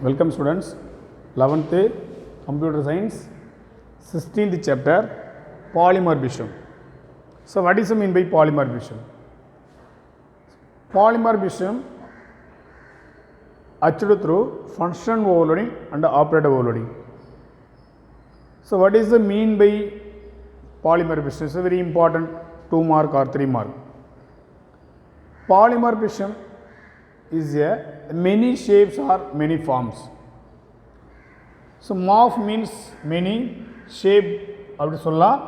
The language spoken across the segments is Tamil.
Welcome students, 11th Computer Science, 16th chapter, Polymorphism. So what is mean by polymorphism? Polymorphism achieved through function overloading and operator overloading. So what is the mean by polymorphism? It's a very important 2 mark or 3 mark. Polymorphism is a many shapes or many forms. So morph means many, shape அப்படி சொல்லலாம்.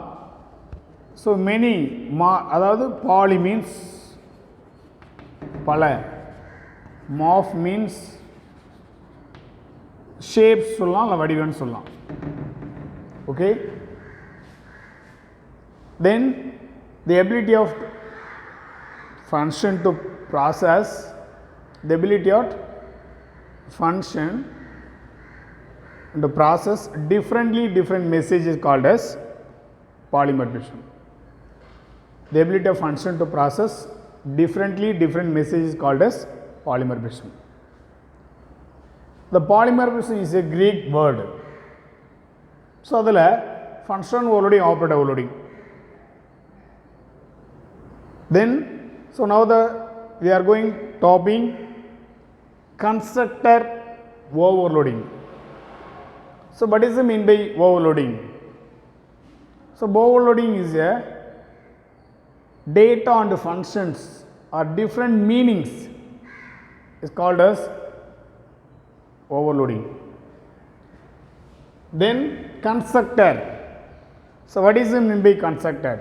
So many அதாவது poly means பல, morph means shapes சொல்லலாம் இல்லை வடிவம்னு சொல்லலாம். Okay, then the ability of function to process, the ability of function and to process different messages called as polymorphism. The ability of function to process different messages called as polymorphism. The polymorphism is a Greek word. So அதில் function overloading, operator overloading. Then so now we are going topping constructor overloading. So what is the mean by overloading? So overloading is a data and functions or different meanings is called as overloading. Then constructor. So what is the mean by constructor?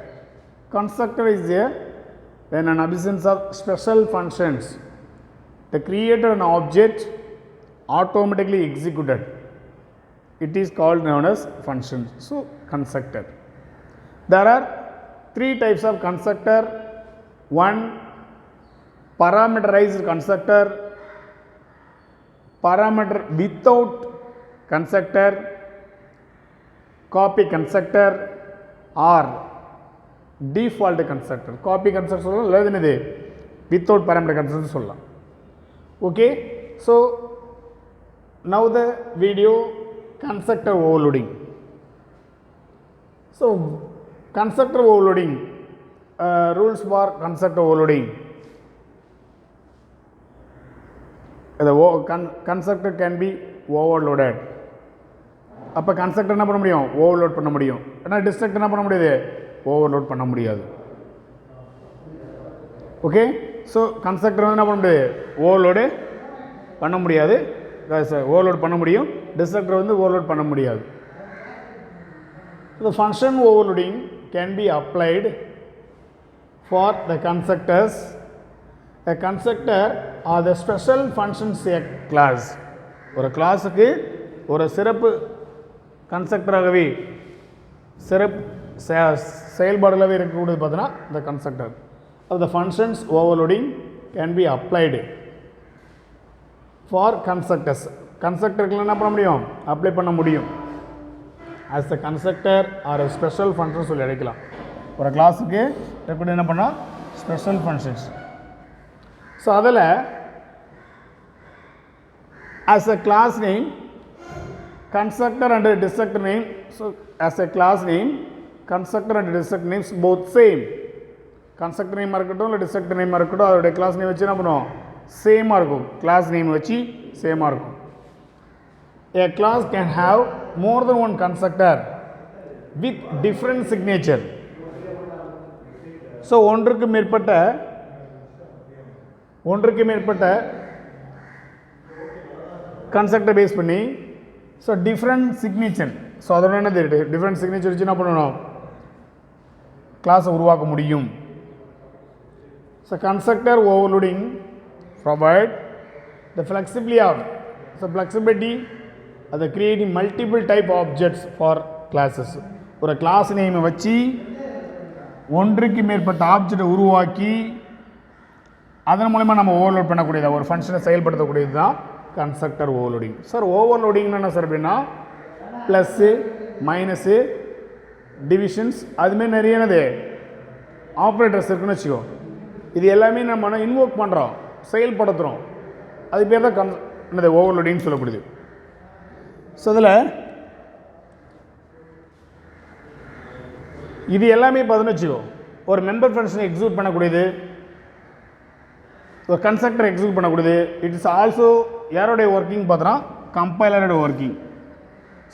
Constructor is a when an absence of special functions, the creator an object automatically executed, it is called known as function. So constructor. There are 3 types of constructor. One, parameterized constructor, parameter without constructor, copy constructor, or default constructor. Copy constructor சொல்லலாம் இல்லை என்னது without parameter constructor சொல்லலாம். Okay, so now the video constructor overloading. So constructor overloading, rules for constructor overloading. The constructor can be overloaded. அப்போ constructor என்ன பண்ண முடியும்? overload பண்ண முடியும். ஆனால் destructor என்ன பண்ண முடியாது? overload பண்ண முடியாது. ஓகே, ஸோ கன்ஸ்ட்ரக்டர் வந்து என்ன பண்ண முடியாது? ஓவர்லோடு பண்ண முடியாது. ஓவர்லோட் பண்ண முடியும், டிஸ்ட்ரக்டர் வந்து ஓவர்லோட் பண்ண முடியாது. The function overloading can be applied for the constructors. A constructor are the special functions a class. ஒரு கிளாஸுக்கு ஒரு சிறப்பு கன்ஸ்ட்ரக்டராகவே சிறப்பு செயல்பாடுகளாகவே இருக்கக்கூடியது பார்த்தீங்கன்னா இந்த constructor. The functions overloading can be applied for constructors. கன்ஸ்ட்ரக்டருக்கு என்ன பண்ண முடியும்? அப்ளை பண்ண முடியும். as the constructor or a special function சொல்லி அழைக்கலாம். ஒரு கிளாஸுக்கு இருக்கக்கூடிய என்ன பண்ணால் ஸ்பெஷல் ஃபங்க்ஷன்ஸ். ஸோ அதில் as a class name, constructor and destructor name. So as a class name, constructor and destructor names both same. constructor name இருக்கட்டும் இல்லை destructor name இருக்கட்டும், அதோடைய class name வச்சு என்ன பண்ணுவோம்? சேமாக இருக்கும். class name வச்சு சேமாக இருக்கும். A class can have more than one constructor with different signature. So ஒன்றுக்கு மேற்பட்ட constructor பேஸ் பண்ணி ஸோ டிஃப்ரெண்ட் சிக்னேச்சர். ஸோ அதோட என்னது டிஃப்ரெண்ட் சிக்னேச்சர் வச்சு என்ன பண்ணணும்? கிளாஸை உருவாக்க முடியும். So constructor overloading provide the flexibility அதை creating multiple type objects for classes. ஒரு கிளாஸ் நேமை வச்சு ஒன்றுக்கு மேற்பட்ட ஆப்ஜெக்டை உருவாக்கி அதன் மூலமா நம்ம ஓவர்லோட் பண்ணக்கூடியது, ஒரு ஃபங்க்ஷனை செயல்படுத்தக்கூடியது தான் கன்ஸ்ட்ரக்டர் ஓவர்லோடிங். சார் ஓவர்லோடிங்னா என்ன சார் அப்படின்னா ப்ளஸ்ஸு மைனஸு டிவிஷன்ஸ் அதுமாரி நிறைய என்னது ஆப்ரேட்டர்ஸ் இருக்குன்னு வச்சுக்கோ. இது எல்லாமே நம்ம இன்வோக் பண்ணுறோம், செயல்படுத்துகிறோம். அது பேர் தான் என்னது ஓவர்லோடிங்னு சொல்லக்கூடியது. ஸோ இதில் இது எல்லாமே பார்த்தோன்னு வச்சுக்கோ, ஒரு மெம்பர் ஃபங்க்ஷனை எக்ஸிக்யூட் பண்ணக்கூடியது, ஒரு கன்ஸ்ட்ரக்டர் எக்ஸிக்யூட் பண்ணக்கூடியது. இட் இஸ் ஆல்சோ யாரோடைய ஒர்க்கிங் பார்த்தோன்னா கம்பைலரோட ஒர்க்கிங்.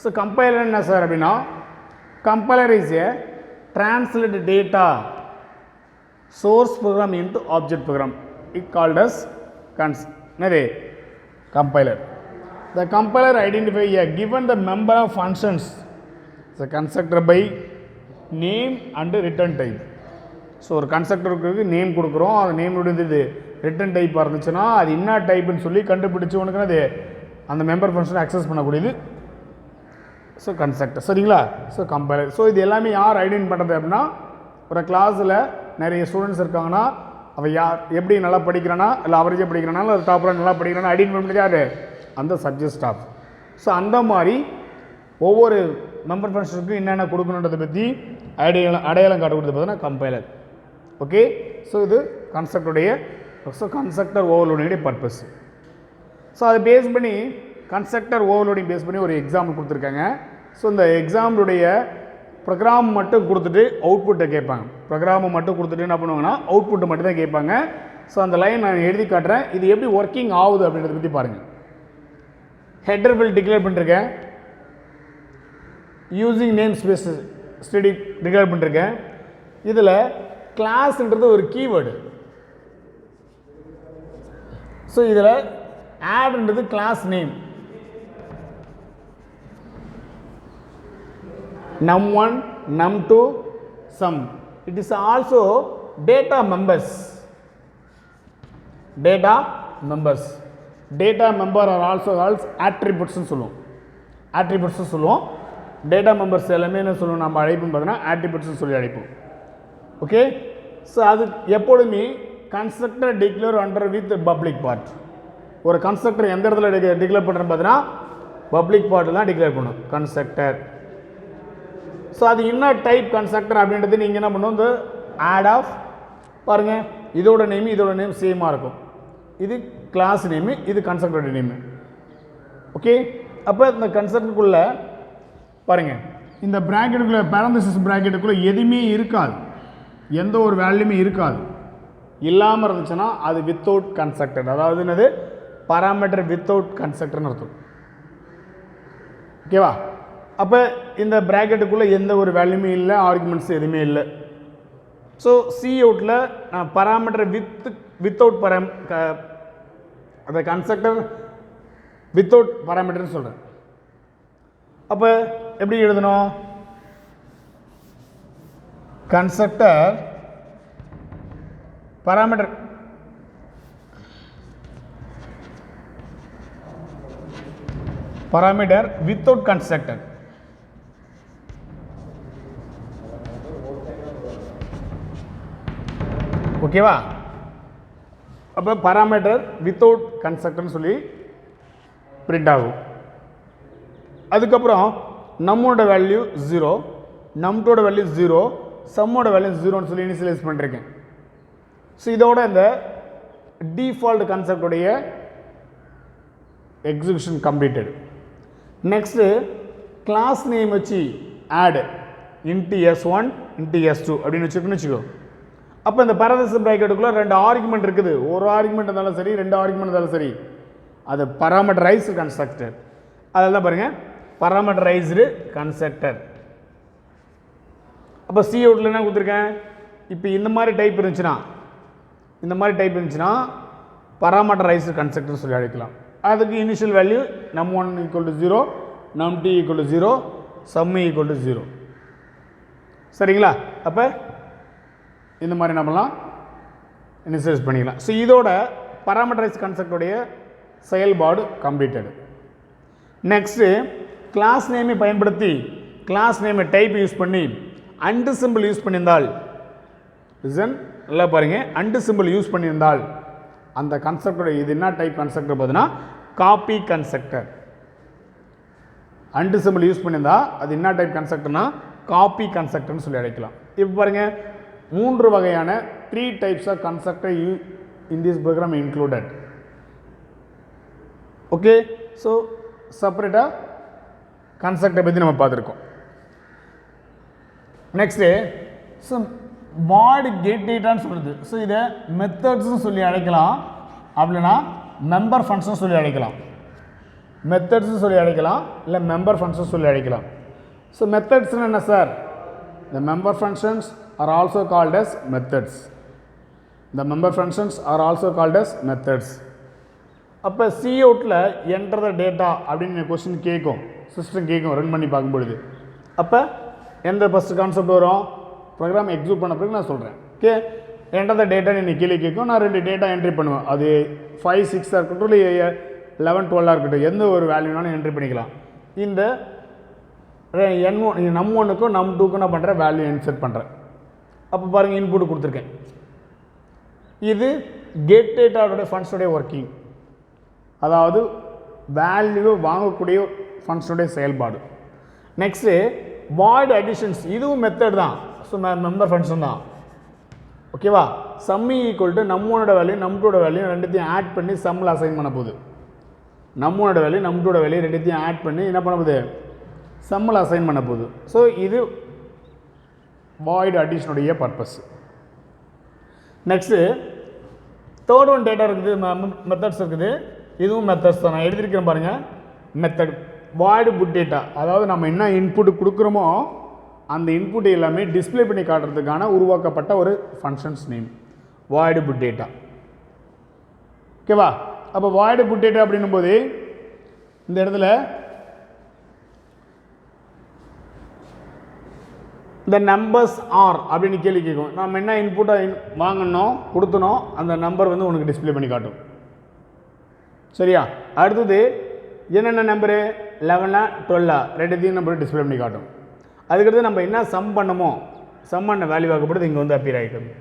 ஸோ கம்பைலர் என்ன சார் அப்படின்னா, compiler is a translate data source program into object program. It called as compiler. The compiler identify a given the member of functions, the constructor by name and return type. So ஒரு கன்ஸ்ட்ரக்டருக்கு நேம் கொடுக்குறோம், அந்த நேம் உடையது ரிட்டர்ன் டைப் இருந்துச்சுன்னா அது என்ன டைப்னு சொல்லி கண்டுபிடிச்சு உனக்கு அது அந்த மெம்பர் ஃபங்க்ஷனை அக்சஸ் பண்ணக்கூடியது. So constructor. சரிங்களா? So compiler. ஸோ இது எல்லாமே யார் ஐடென்டி பண்ணுறது அப்படின்னா, ஒரு கிளாஸில் நிறைய ஸ்டூடெண்ட்ஸ் இருக்காங்கன்னா அவன் யார் எப்படி நல்லா படிக்கிறானா, இல்லை அவரேஜாக படிக்கிறானா, இல்லை டாப்பராக நல்லா படிக்கிறானா ஐடென்டி பண்ண முடியாது அந்த சப்ஜெக்ட் ஸ்டாஃப். ஸோ அந்த மாதிரி ஒவ்வொரு மெம்பர் ஃபங்க்ஷனுக்கும் என்னென்ன கொடுக்கணுன்றதை பற்றி அடையாளம் காட்டக்கூடியது பார்த்தீங்கன்னா கம்பைலர். ஓகே. ஸோ இது கன்ஸ்ட்ரக்டருடைய கன்ஸ்ட்ரக்டர் ஓவர்லோடினுடைய பர்பஸ். ஸோ அதை பேஸ் பண்ணி கன்ஸ்ட்ரக்டர் ஓவர்லோடிங் பேஸ் பண்ணி ஒரு எக்ஸாம்பிள் கொடுத்துருக்காங்க. ஸோ இந்த எக்ஸாம்பிளுடைய ப்ரோக்ராம் மட்டும் கொடுத்துட்டு அவுட்புட்டை கேட்பாங்க. ப்ரோக்ராமை மட்டும் கொடுத்துட்டு என்ன பண்ணுவாங்கன்னா அவுட்புட்டை மட்டும் தான் கேட்பாங்க. ஸோ அந்த லைன் நான் எழுதி காட்டுறேன், இது எப்படி ஒர்க்கிங் ஆகுது அப்படின்றத பற்றி பாருங்கள். ஹெட்டர் ஃபில் டிக்ளேர் பண்ணிருக்கேன், using namespace study declare பண்ணிருக்கேன். இதில் கிளாஸ்ன்றது ஒரு கீவேர்டு. ஸோ இதில் ஆட்ன்றது class name, num1 num2 sum. It is also data members. Data members are also called attributes னு சொல்லுவோம். attributes னு சொல்லுவோம். data members எல்லாமே என்ன சொல்லுவோம் நம்ம அழைப்போம் பார்த்தீங்கன்னா attributes னு சொல்லி அழைப்போம். ஓகே. ஸோ அது எப்பொழுதுமே constructor declare under with public part. ஒரு கன்ஸ்ட்ரக்டர் எந்த இடத்துல டிக்ளேர் பண்ணுறேன்னு பார்த்தீங்கன்னா பப்ளிக் பார்ட்டில் தான் டிக்ளேர் பண்ணும் கன்ஸ்ட்ரக்டர். ஸோ அது என்ன டைப் கன்ஸ்ட்ரக்டர் அப்படின்றது நீங்கள் என்ன பண்ணுவோம், இந்த ஆட் ஆஃப் பாருங்கள், இதோட நேம் சேமாக இருக்கும். இது கிளாஸ் நேமு, இது கன்ஸ்ட்ரக்டரோட நேமு. ஓகே. அப்போ இந்த கன்ஸ்ட்ரக்டருக்குள்ளே பாருங்கள், இந்த ப்ராக்கெட்டுக்குள்ளே பேரந்தசிஸ் ப்ராக்கெட்டுக்குள்ளே எதுவுமே இருக்காது, எந்த ஒரு வேல்யூமே இருக்காது. இல்லாமல் இருந்துச்சுன்னா அது வித்தவுட் கன்ஸ்ட்ரக்டர், அதாவது என்னது பாராமீட்டர் வித்தவுட் கன்ஸ்ட்ரக்டர்னு அர்த்தம். ஓகேவா? அப்போ இந்த ப்ராக்கெட்டுக்குள்ளே எந்த ஒரு வேல்யூமே இல்லை, ஆர்குமெண்ட்ஸ் எதுவுமே இல்லை. ஸோ சி அவுட்டில் நான் பராமீட்டர் வித்தவுட் அந்த கன்ஸ்ட்ரக்டர் வித்தவுட் பராமீட்டர்னு சொல்கிறேன். அப்போ எப்படி எழுதணும், கன்ஸ்ட்ரக்டர் பராமீட்டர் வித்தவுட் கன்ஸ்ட்ரக்டர். ஓகேவா? அப்போ பராமீட்டர் வித்தவுட் கன்ஸ்ட்ரக்டர்னு சொல்லி பிரிண்ட் ஆகும். அதுக்கப்புறம் நம்மோட வேல்யூ 0, நம்டோட வேல்யூ 0, சம்மோட வேல்யூ 0ன்னு சொல்லி இனிஷியலைஸ் பண்ணிருக்கேன். ஸோ இதோட இந்த டிஃபால்ட் கன்செப்டுடைய execution completed. Next class name வச்சு add into S1 into S2 அப்படின்னு வச்சுக்கோ. அப்போ இந்த பேரந்தசிஸ் பிராக்கெட்டுக்குள்ளே 2 ஆர்குமெண்ட் இருக்குது. ஒரு ஆர்குமெண்ட் இருந்தாலும் சரி, 2 ஆர்குமெண்ட் இருந்தாலும் சரி, அது பராமீட்டரைஸ்டு கன்ஸ்ட்ரக்டர். அதில் தான் பாருங்கள் பராமீட்டரைஸ்டு கன்ஸ்ட்ரக்டர். அப்போ சி அவுட்டில் என்ன கொடுத்துருக்கேன், இப்போ இந்த மாதிரி டைப் இருந்துச்சுன்னா பராமீட்டரைஸ்டு கன்ஸ்ட்ரக்டர் சொல்லி அழைக்கலாம். அதுக்கு initial value num1 = 0, num2 = 0, sum = 0. சரிங்களா? அப்போ இந்த மாதிரி நம்மலாம் இனிஷியலைஸ் பண்ணிக்கலாம். ஸோ இதோட பராமீட்டரைஸ் கன்ஸ்ட்ரக்டருடைய செயல்பாடு கம்ப்ளீட்டடு. நெக்ஸ்ட்டு கிளாஸ் நேமை பயன்படுத்தி கிளாஸ் நேமை டைப் யூஸ் பண்ணி அண்டு சிம்பிள் யூஸ் பண்ணியிருந்தால், நல்லா பாருங்கள், அண்டு சிம்பிள் யூஸ் பண்ணியிருந்தால் அந்த கன்ஸ்ட்ரக்டருடைய இது என்ன டைப் கன்ஸ்ட்ரக்டர் பார்த்தீங்கன்னா copy constructor. And simple use பண்ணியிருந்தால் அது என்ன டைப் கன்ஸ்ட்ரக்டர்னா காப்பி கன்ஸ்ட்ரக்டர்னு சொல்லி அழைக்கலாம். இப்போ பாருங்கள் 3 வகையான 3 types of constructor in this program included. Okay, so separate கன்ஸ்ட்ரக்டை பற்றி நம்ம பார்த்துருக்கோம். நெக்ஸ்ட்டு ஸோ வாய்டு கெட் டேட்டான்னு சொல்லுது. ஸோ இதை மெத்தட்ஸ்னு சொல்லி அழைக்கலாம், அப்படின்னா மெம்பர் ஃபங்க்ஷன் சொல்லி அழைக்கலாம். மெத்தட்ஸ்னு சொல்லி அழைக்கலாம், இல்லை மெம்பர் ஃபங்க்ஷன் சொல்லி அழைக்கலாம். ஸோ மெத்தட்ஸ்னு என்ன sir? The member functions are also called as methods. The member functions are also called as methods. அப்போ Coutல enter the data அப்படின்னு கொஸ்டின் கேட்கும், சிஸ்டம் கேட்கும் ரன் பண்ணி பார்க்கும்பொழுது. அப்போ எந்த ஃபஸ்ட்டு கான்செப்ட் வரும்? ப்ரோக்ராம் எக்ஸிக்யூட் பண்ண பிறகு நான் சொல்கிறேன். ஓகே, என்டர் த டேட்டான்னு இன்னைக்கு கீழே கேட்கும். நான் 2 டேட்டா என்ட்ரி பண்ணுவேன். அது 5, 6 இருக்கட்டும், இல்லை 11, 12 இருக்கட்டும், எந்த ஒரு வேல்யூனாலும் என்ட்ரி பண்ணிக்கலாம். இந்த num1க்கும் num2க்கும் நான் பண்ணுறேன், வேல்யூ இன்சர்ட் பண்ணுறேன். அப்போ பாருங்கள், இன்புட் கொடுத்துருக்கேன். இது கெட் டேட்டாவோட ஃபங்க்ஷனுடைய ஒர்க்கிங், அதாவது வேல்யூ வாங்கக்கூடிய ஃபங்க்ஷனுடைய செயல்பாடு. நெக்ஸ்ட்டு வாய்டு அடிஷன்ஸ், இதுவும் மெத்தட் தான். ஸோ மெம்பர் ஃபங்க்ஷன் தான். ஓகேவா? சம்மி ஈக்குவல் டு num1ஓட வேல்யூ num2ஓட வேல்யூ ரெண்டுத்தையும் ஆட் பண்ணி சம்மில் அசைன் பண்ண போகுது. num1ஓட வேல்யூ num2ஓட வேல்யூ ரெண்டுத்தையும் ஆட் பண்ணி என்ன பண்ண போகுது? சம்மில் அசைன் பண்ண போகுது. ஸோ இது வாய்டு அடிஷனுடைய purpose. Next third one data இருக்குது, மெத்தட்ஸ் இருக்குது. இதுவும் மெத்தட்ஸ் தான். நான் எழுதியிருக்கிறேன் பாருங்கள். மெத்தட் வாய்டு புட் டேட்டா, அதாவது நம்ம என்ன இன்புட் கொடுக்குறோமோ அந்த இன்புட் எல்லாமே டிஸ்பிளே பண்ணி காட்டுறதுக்கான உருவாக்கப்பட்ட ஒரு functions name void put data. ஓகேவா? அப்போ வாய்டு புட் டேட்டா அப்படின்னும் போது இந்த இடத்துல இந்த நம்பர்ஸ் ஆர் அப்படின்னு கேள்வி கேட்கும். நம்ம என்ன இன்புட்டை வாங்கணும் கொடுத்தனோம், அந்த நம்பர் வந்து உனக்கு டிஸ்பிளே பண்ணி காட்டும். சரியா? அடுத்தது என்னென்ன நம்பரு? 11, 12 ரெண்டுத்தையும் நம்பர் டிஸ்பிளே பண்ணி காட்டும். அதுக்கடுத்து நம்ம என்ன சம் பண்ணமோ சம் பண்ண வேல்யூ ஆக்கப்படுது இங்கே வந்து அப்பியர் ஆகிட்டு.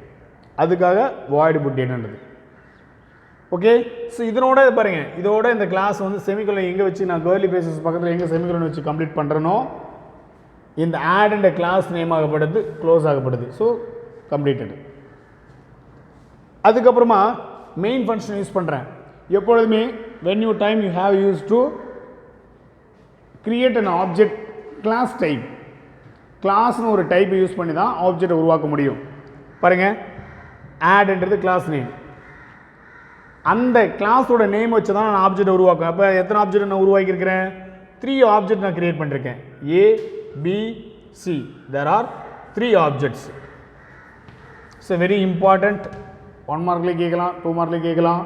அதுக்காக வாய்டு புட் டேட்டான்றது. ஓகே, ஸோ இதனோட பாருங்கள், இதோட இந்த கிளாஸ் வந்து செமிகோலன் எங்கே வச்சு நான் கேர்லி பேசஸ் பக்கத்தில் எங்கே செமிகோலன் வச்சு கம்ப்ளீட் பண்ணுறனோ இந்த ஆட் என்ற கிளாஸ் நேம் ஆகப்படுது, க்ளோஸ் ஆகப்படுது. So completed. அதுக்கப்புறமா மெயின் ஃபங்க்ஷன் யூஸ் பண்ணுறேன். எப்பொழுதுமே when you time you have used to create an object class type, கிளாஸ்னு ஒரு டைப்பை யூஸ் பண்ணி தான் ஆப்ஜெக்டை உருவாக்க முடியும். பாருங்கள், ஆட்ன்றது கிளாஸ் நேம். அந்த கிளாஸோட நேம் வச்சு தான் நான் ஆப்ஜெக்டை உருவாக்குவேன். அப்போ எத்தனை ஆப்ஜெக்ட் நான் உருவாக்கியிருக்கிறேன்? 3 ஆப்ஜெக்ட் நான் கிரியேட் பண்ணியிருக்கேன். A, B, C. There are 3 objects. It's a very important. 1 மார்க்லேயே கேட்கலாம், 2 மார்க்லேயே கேட்கலாம்.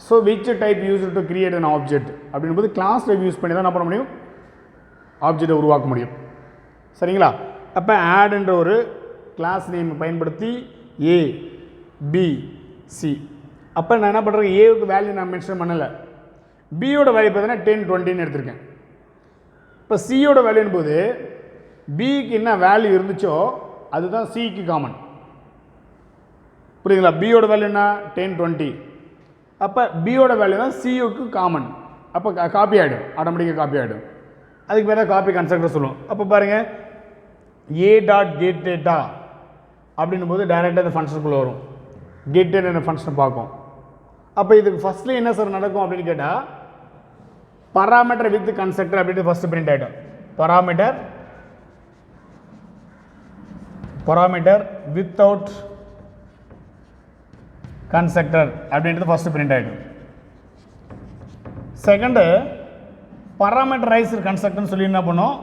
So which type used to create an object அப்படின்போது கிளாஸ் டைப் யூஸ் பண்ணி தான் என்ன பண்ண முடியும்? ஆப்ஜெக்டை உருவாக்க முடியும். சரிங்களா? அப்போ ஆட்ன்ற ஒரு கிளாஸ் நேம் பயன்படுத்தி A, B, C. அப்போ நான் என்ன பண்ணுறேன்? ஏவுக்கு வேல்யூ நான் மென்ஷன் பண்ணலை. பியோட வேல்யூ பார்த்தீங்கன்னா 10, 20ன்னு எடுத்திருக்கேன். இப்போ சியோட வேல்யூன்னு போது பிக்கு என்ன வேல்யூ இருந்துச்சோ அதுதான் சிக்கு காமன். புரியுதுங்களா? பியோட வேல்யூ என்ன? 10, 20. அப்போ பியோட வேல்யூ தான் சியுக்கு காமன். அப்போ காப்பி ஆகிடும், ஆட்டோமேட்டிக்காக காப்பி ஆகிடும். அதுக்கு பேர் தான் காப்பி கன்ஸ்ட்ரக்டர் சொல்லுவோம். அப்போ பாருங்கள், ஏ டாட் கெட் டேட்டா அப்படின்னும் போது டைரெக்டாக இந்த ஃபங்க்ஷனுக்குள்ளே வரும். கெட் டேட்டா இந்த ஃபங்க்ஷனை பார்க்கும். அப்போ இதுக்கு ஃபஸ்ட்டில் என்ன சார் நடக்கும் அப்படின்னு கேட்டால், பராமீட்டர் வித் கன்ஸ்ட்ரக்டர் அப்படின்ட்டு ஃபஸ்ட்டு பிரிண்ட் ஆகிடும். பராமீட்டர் வித்தவுட் கன்ஸ்ட்ரக்டர் அப்படின்றது ஃபஸ்ட்டு பிரிண்ட் ஆகிடும். செகண்டு பராமீட்டரைஸ்டு கன்ஸ்ட்ரக்டர்னு சொல்லி என்ன பண்ணோம்?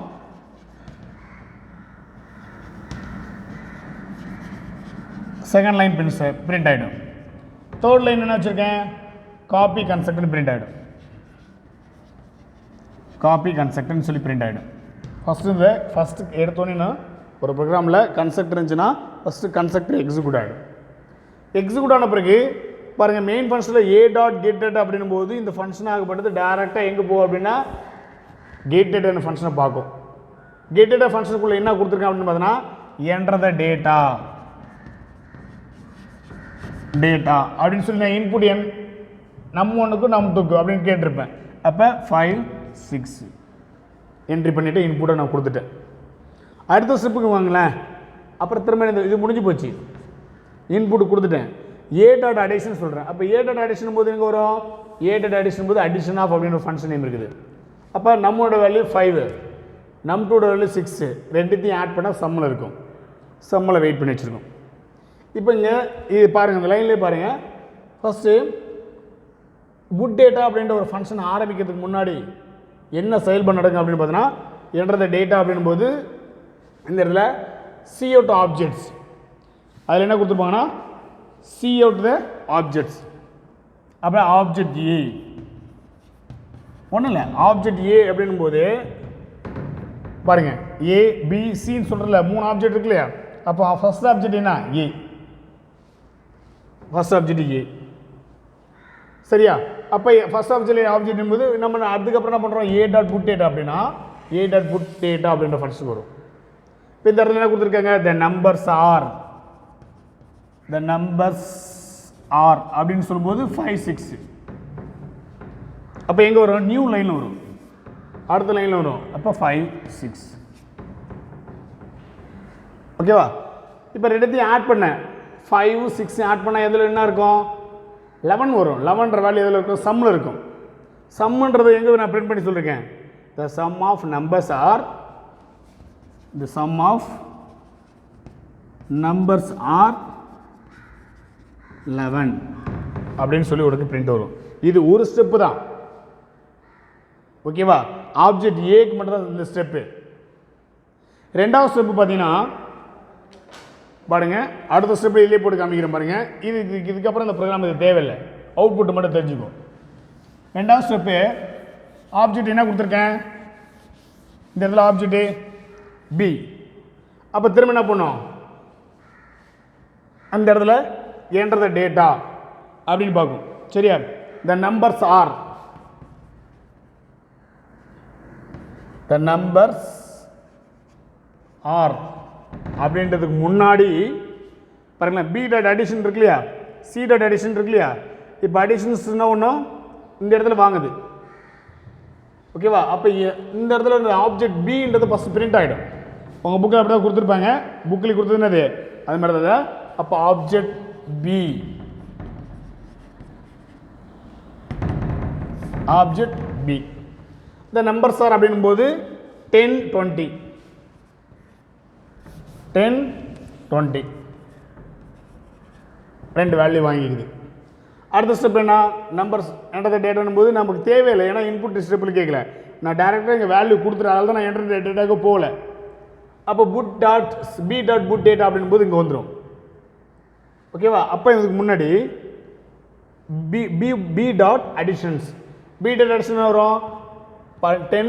செகண்ட் லைன் பிரிண்ட் ஆகிடும். தேர்ட் லைன் என்ன வச்சுருக்கேன்? காப்பி கன்ஸ்ட்ரக்டர்னு பிரிண்ட் ஆகிடும். காப்பி கன்ஸ்ட்ரக்டர்னு சொல்லி பிரிண்ட் ஆகிடும். ஃபஸ்ட்டு எடுத்தோன்னே ஒரு ப்ரோக்ராமில் கன்ஸ்ட்ரக்டர் இருந்துச்சுன்னா ஃபஸ்ட்டு கன்ஸ்ட்ரக்டர் எக்ஸிக்யூட் ஆகிடும். எக்ஸிக்யூட் ஆன பிறகு பாருங்கள், மெயின் ஃபங்க்ஷனில் ஏ டாட் கெட் டேட்டா அப்படின்னும் போது இந்த ஃபங்க்ஷன் ஆகப்பட்டது டேரெக்டாக எங்கே போகும் அப்படின்னா கெட் டேட்டா ஃபங்க்ஷனை பார்க்கும். கெட் டேட்டா ஃபங்க்ஷனுக்குள்ளே என்ன கொடுத்துருக்கேன் அப்படின்னு பார்த்தோன்னா என்டர் த டேட்டா அப்படின்னு சொல்லி நான் இன்புட் num1க்கும் num2க்கும் அப்படின்னு கேட்டிருப்பேன். அப்போ 5, 6 என்ட்ரி பண்ணிவிட்டு இன்புட்டை நான் கொடுத்துட்டேன். அடுத்த ஸ்டெப்புக்கு வாங்களேன். அப்புறம் திரும்ப இது முடிஞ்சு போச்சு. இன்புட் கொடுத்துட்டேன். ஏ டாட் அடிஷன் சொல்கிறேன். அப்போ ஏ டாட் அடிஷன் போது எங்கே வரும்? ஏ டாட் அடிஷன் போது அடிஷன் ஆஃப் அப்படின்னு ஒரு ஃபங்க்ஷன் நேம் இருக்குது. அப்போ நம்மளோட வேல்யூ 5. num2 வேல்யூ 6 ரெண்டுத்தையும் ஆட் பண்ணால் சம்மில் இருக்கும். சம்மில் வெயிட் பண்ணி வச்சுருக்கோம். இப்போ இங்கே இது பாருங்கள், இந்த லைன்லேயே பாருங்கள். ஃபஸ்ட்டு புட் டேட்டா அப்படின்ற ஒரு ஃபங்க்ஷன் ஆரம்பிக்கிறதுக்கு முன்னாடி என்ன செயல்பாடு நடக்கும் அப்படின்னு பார்த்தோன்னா, என்ற டேட்டா அப்படின் போது இந்த இடத்துல சி அவுட் ஆப்ஜெக்ட்ஸ், அதில் என்ன கொடுத்துருப்பாங்கன்னா சி அவுட் த ஆப்ஜெக்ட்ஸ். அப்புறம் ஆப்ஜெக்ட் ஏ ஒன்றும் இல்லை, ஆப்ஜெக்ட் ஏ அப்படின்னும் போது பாருங்கள் ஏ பி சின்னு சொல்கிறல 3 ஆப்ஜெக்ட் இருக்கு இல்லையா. அப்போ ஃபஸ்ட் ஆப்ஜெக்ட் என்ன ஏ, ஃபஸ்ட் ஆப்ஜெக்ட் ஏ. சரியா? அப்போ ஃபஸ்ட் ஆப்ஜெக்ட் என்பது நம்ம அதுக்கப்புறம் என்ன பண்ணுறோம், ஏ டாட் புட் டேட்டா அப்படின்னா ஏ டாட் புட் டேட்டா அப்படின்ற ஃபங்க்ஷன் வரும். இப்போ இந்த இடத்துல என்ன கொடுத்துருக்காங்க, த நம்பர்ஸ் ஆர் அப்படின்னு சொல்லும்போது 5 6. அப்போ எங்கே வரும், நியூ லைனில் வரும், அடுத்த லைனில் வரும். அப்போ 5 6. ஓகேவா? இப்போ ரெண்டுத்தையும் ஆட் பண்ண 5 6 ஆட் பண்ணால் எதில் என்ன இருக்கும், 11 வரும். 11ன்ற வேல்யூ எதில் இருக்கும், சம்மில் இருக்கும். சம்முன்றது எங்கே நான் பிரிண்ட் பண்ணி சொல்லியிருக்கேன், the sum of numbers are 11 அப்படின்னு சொல்லி உனக்கு பிரிண்ட் வரும். இது ஒரு ஸ்டெப்பு தான். ஓகேவா? ஆப்ஜெக்ட் ஏக்கு மட்டும் தான் இந்த ஸ்டெப்பு. ரெண்டாவது ஸ்டெப்பு பார்த்தீங்கன்னா பாருங்க, அடுத்த ஸ்டெப் இதிலே போட்டு காமிக்கிறேன் பாருங்க. இதுக்கப்புறம் இந்த ப்ரோக்ராம் இது தேவையில்லை, அவுட்புட் மட்டும் தெரிஞ்சுக்கும். ரெண்டாவது ஸ்டெப்பு ஆப்ஜெக்ட் என்ன கொடுத்துருக்கேன், இந்த இடத்துல ஆப்ஜெக்ட் பி. அப்போ திரும்ப என்ன பண்ணோம், அந்த இடத்துல என்ற டேட்டா அப்படின்னு பார்க்கும். சரியா? த நம்பர்ஸ் ஆர் அப்படின்றதுக்கு முன்னாடி பாருங்களேன், பி டாட் அடிஷன் இருக்கு இல்லையா, சி டாட் அடிஷன் இருக்கு இல்லையா. இப்போ அடிஷன்ஸ்னா ஒன்றும் இந்த இடத்துல வாங்குது. ஓகேவா? அப்போ இந்த இடத்துல இந்த ஆப்ஜெக்ட் பின்றது ஃபஸ்ட் பிரிண்ட் ஆகிடும். உங்கள் புக்கில் அப்படி தான் கொடுத்துருப்பாங்க, புக்கில் கொடுத்ததுன்னு அது மாதிரி தான். அப்போ ஆப்ஜெக்ட் பி, இந்த நம்பர்ஸ் ஆர் அப்படின்னும் போது 10 20 ரெண்டு வேல்யூ வாங்கிக்குது. அடுத்த ஸ்டெப் என்ன, நம்பர்ஸ் என்டர் த டேட்டானும் போது நமக்கு தேவையில்லை, ஏன்னா இன்புட் ஸ்டெப்பில் கேட்கல. நான் டேரெக்டாக இங்கே வேல்யூ கொடுத்துறேன், அதனால தான் நான் என்டர் த டேட்டாவுக்கு போகல. அப்போ பி டாட் புட் டேட்டா அப்படின் போது இங்கே வந்துடும். ஓகேவா? அப்போ இதுக்கு முன்னாடி P dot additions, P dot addition வரும் 10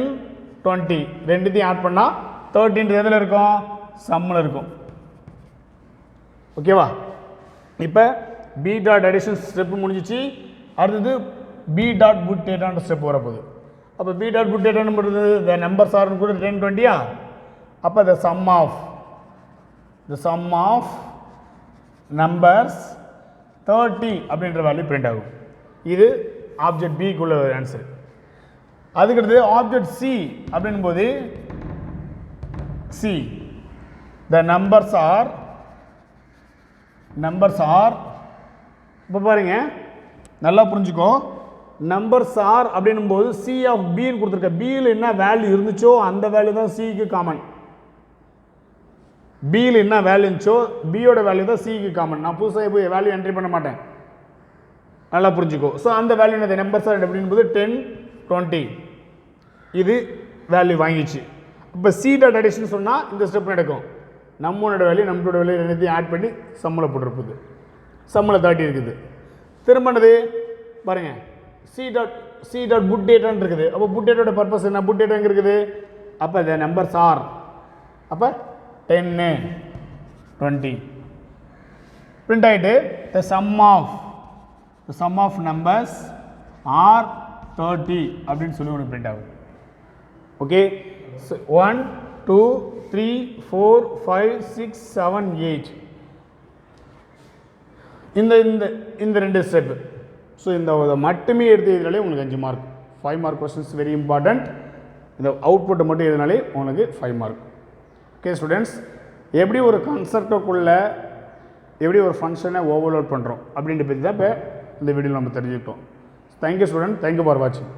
20 ரெண்டுத்தையும் ஆட் பண்ணால் 13 எதில் இருக்கும், சம்மில் இருக்கும். ஓகேவா? இப்போ பி டாட் அடிஷன் ஸ்டெப் முடிஞ்சிச்சு. அடுத்தது பி டாட் புட் டேட்டான்ற ஸ்டெப் வரப்போகுது. அப்போ பி டாட் புட் டேட்டான்னு போடுறது த நம்பர்ஸ் ஆர்னு கூட 10 20. அப்போ த சம் ஆஃப் நம்பர்ஸ் 30 அப்படின்ற வேல்யூ பிரிண்ட் ஆகும். இது ஆப்ஜெக்ட் பிக்குள்ள ஆன்சர். அதுக்கடுத்து ஆப்ஜெக்ட் சி அப்படின் போது சி த நம்பர்ஸ் ஆர் இப்போ பாருங்க, நல்லா புரிஞ்சுக்கோ. நம்பர்ஸ் ஆர் அப்படின்னும் போது சி ஆஃப் பின்னு கொடுத்துருக்க, பியில் என்ன வேல்யூ இருந்துச்சோ அந்த வேல்யூ தான் சிக்கு காமன். பியில் என்ன வேல்யூ இருந்துச்சோ பியோட வேல்யூ தான் சிக்கு காமன். நான் புதுசாக போய் வேல்யூ என்ட்ரி பண்ண மாட்டேன், நல்லா புரிஞ்சுக்கோ. ஸோ அந்த வேல்யூ என்னது, நம்பர்ஸ் ஆர் அப்படின்போது 10 20 இது வேல்யூ வாங்கிச்சு. இப்போ சி டாட் அடிஷன் சொன்னால் இந்த ஸ்டெப் நடக்கும். நம்மளோட வேல்யூ நம்மளோட வேல்யூ ரெண்டுத்தையும் ஆட் பண்ணி சம்மில் போட்டுருக்குது. சம்மில் 30 இருக்குது. திரும்பினது பாருங்கள், சி டாட் புட் டேட்டான்னு இருக்குது. அப்போ புட் டேட்டோட பர்பஸ் என்ன, புட் டேட்டா எங்கே இருக்குது, அப்போ த நம்பர்ஸ் ஆர், அப்போ 10 20 பிரிண்ட் ஆகிட்டு the sum of numbers are 30 அப்படின்னு சொல்லி ஒன்று பிரிண்ட் ஆகும். ஓகே, 1 2 3 4 5 6 7 8 இந்த ரெண்டு ஸ்டெப்பு. ஸோ இந்த மட்டுமே எடுத்து எழுதினாலே உங்களுக்கு 5 mark. 5 mark questions very important. இந்த அவுட்புட்டை மட்டும் எழுதினாலே உங்களுக்கு 5 மார்க். ஓகே ஸ்டூடெண்ட்ஸ், எப்படி ஒரு கான்செப்டுக்குள்ளே எப்படி ஒரு ஃபங்க்ஷனை ஓவர்லோட் பண்ணுறோம் அப்படின்ற பற்றி தான் இப்போ இந்த வீடியோவில் நம்ம தெரிஞ்சுக்கிட்டோம். தேங்க்யூ ஸ்டூடெண்ட், தேங்க்யூ ஃபார் வாட்சிங்.